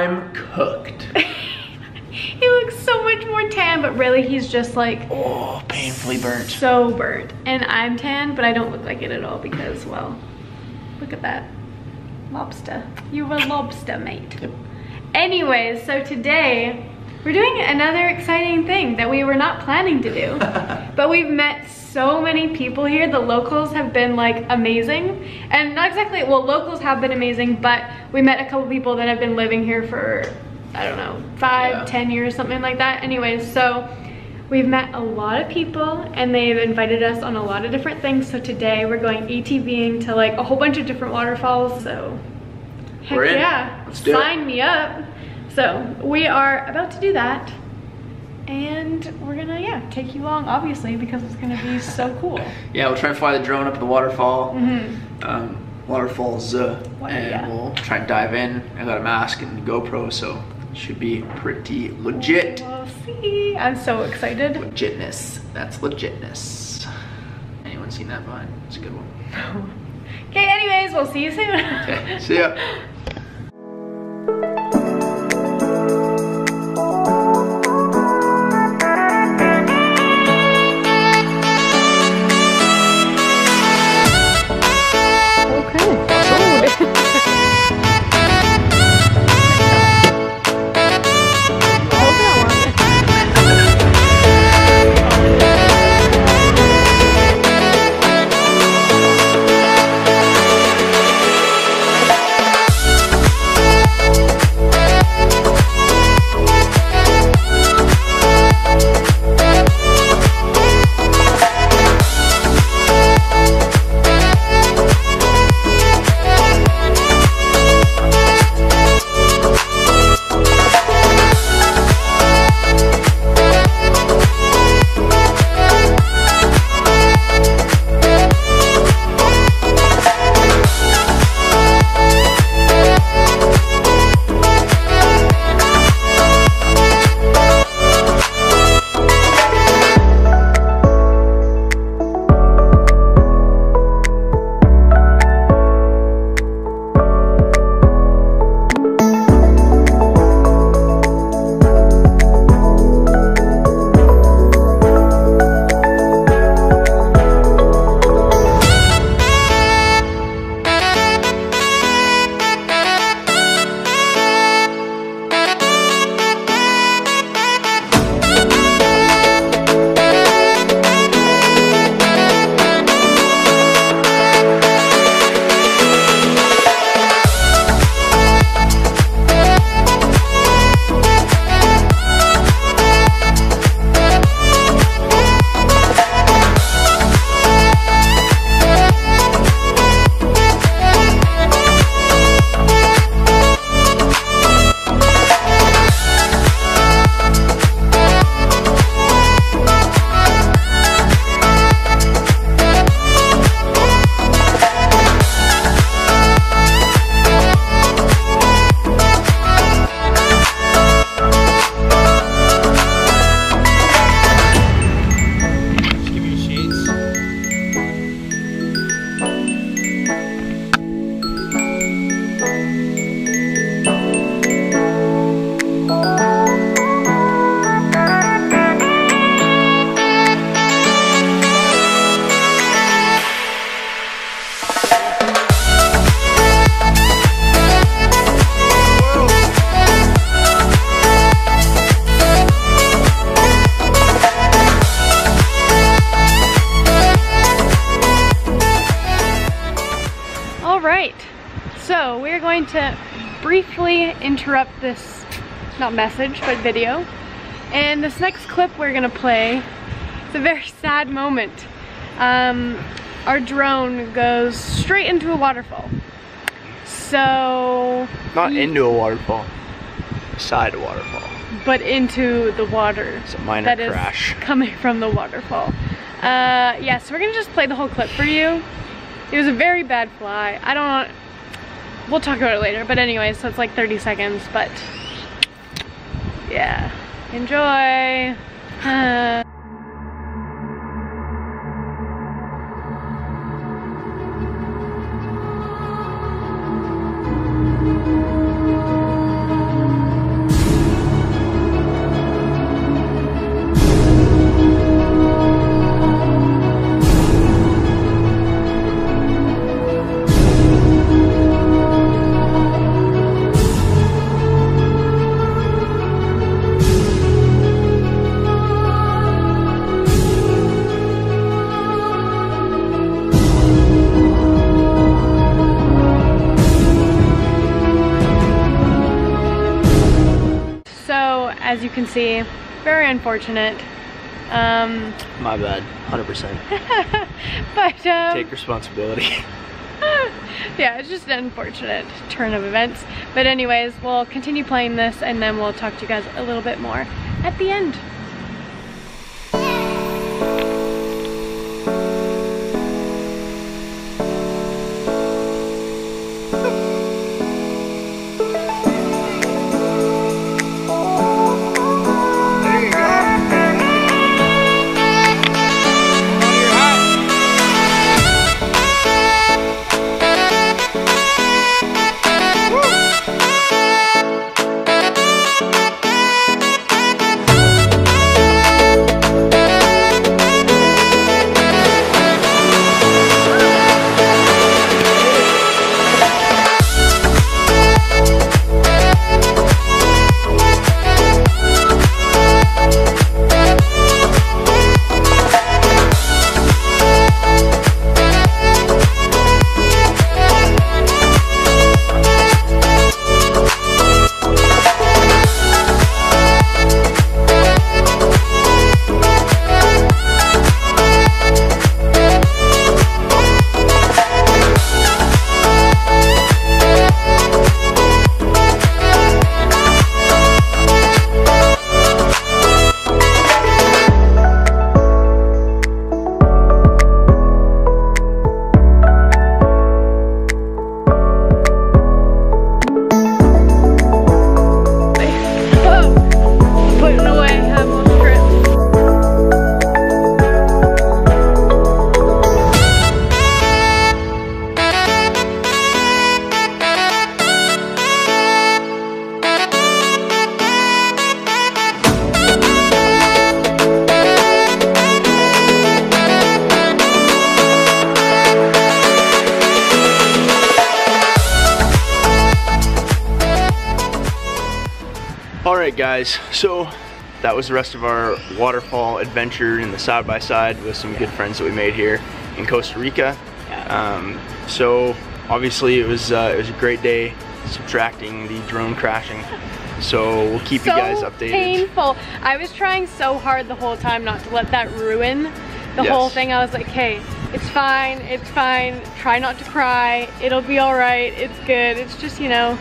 I'm cooked. He looks so much more tan, but really he's just like, oh, painfully burnt. So burnt. And I'm tan, but I don't look like it at all because, well, look at that. Lobster. You're a lobster, mate. Yep. Anyways, so today we're doing another exciting thing that we were not planning to do. But we've met so many people here. The locals have been like amazing. And not exactly, well, locals have been amazing, but we met a couple people that have been living here for, I don't know, 5-10 years, something like that. Anyways, so we've met a lot of people and they've invited us on a lot of different things. So today we're going ATVing to like a whole bunch of different waterfalls. So heck we're in. Yeah, let's do sign me up. So we are about to do that. And we're gonna, yeah, take you along, obviously, because it's gonna be so cool. Yeah, we'll try and fly the drone up at the waterfall. Waterfalls, yeah. We'll try and dive in. I got a mask and GoPro, so it should be pretty legit. We'll see. I'm so excited. Legitness. That's legitness. Anyone seen that vine? It's a good one. Okay, anyways, we'll see you soon. Okay, see ya. So we're going to briefly interrupt this, not message, but video. And this next clip we're gonna play, it's a very sad moment. Our drone goes straight into a waterfall. So... Not into a waterfall, beside a waterfall. But into the water. It's a minor crash. Coming from the waterfall. Yeah, so we're gonna just play the whole clip for you. It was a very bad fly. I don't, we'll talk about it later, but anyway, so it's like 30 seconds, but yeah, enjoy. you can see. Very unfortunate. My bad, 100%. But take responsibility. yeah, it's just an unfortunate turn of events. But anyways, we'll continue playing this and then we'll talk to you guys a little bit more at the end. Alright guys, so that was the rest of our waterfall adventure in the side-by-side with some good friends that we made here in Costa Rica. So obviously it was a great day, subtracting the drone crashing. So we'll keep you guys updated. Painful. I was trying so hard the whole time not to let that ruin the whole thing. I was like, hey, it's fine, try not to cry, it'll be alright, it's good. It's just, you know,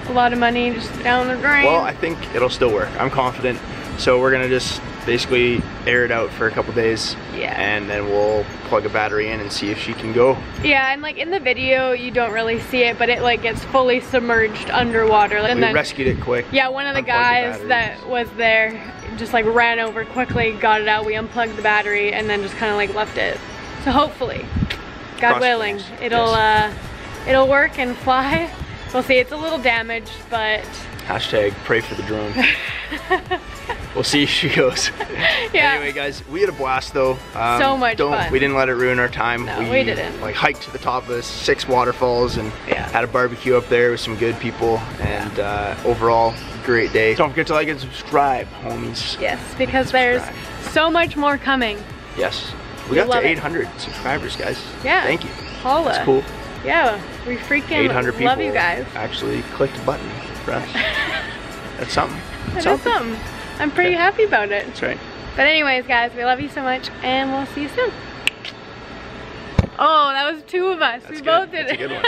a lot of money just down the drain. Well, I think it'll still work. I'm confident. So we're gonna just basically air it out for a couple days. Yeah. And then we'll plug a battery in and see if she can go. Yeah, and like in the video, you don't really see it, but it like gets fully submerged underwater. And we rescued it quick. Yeah, one of the guys that was there just like ran over quickly, got it out, we unplugged the battery, and then just kind of like left it. So hopefully, God willing, it'll work and fly. We'll see, it's a little damaged, but... Hashtag pray for the drone. We'll see if she goes. Yeah. Anyway guys, we had a blast though. So much fun. We didn't let it ruin our time. No, we didn't. Like hiked to the top of 6 waterfalls and had a barbecue up there with some good people, and overall, great day. Don't forget to like and subscribe, homies. Yes, because there's so much more coming. Yes. We got to 800 subscribers, guys. Yeah. Thank you. Holla. That's cool. Yeah, we freaking 800 people love you guys. Actually clicked a button for us. That's something. That is something. I'm pretty happy about it. That's right. But anyways, guys, we love you so much, and we'll see you soon. Oh, that was 2 of us. That's we both did That's it. a good one.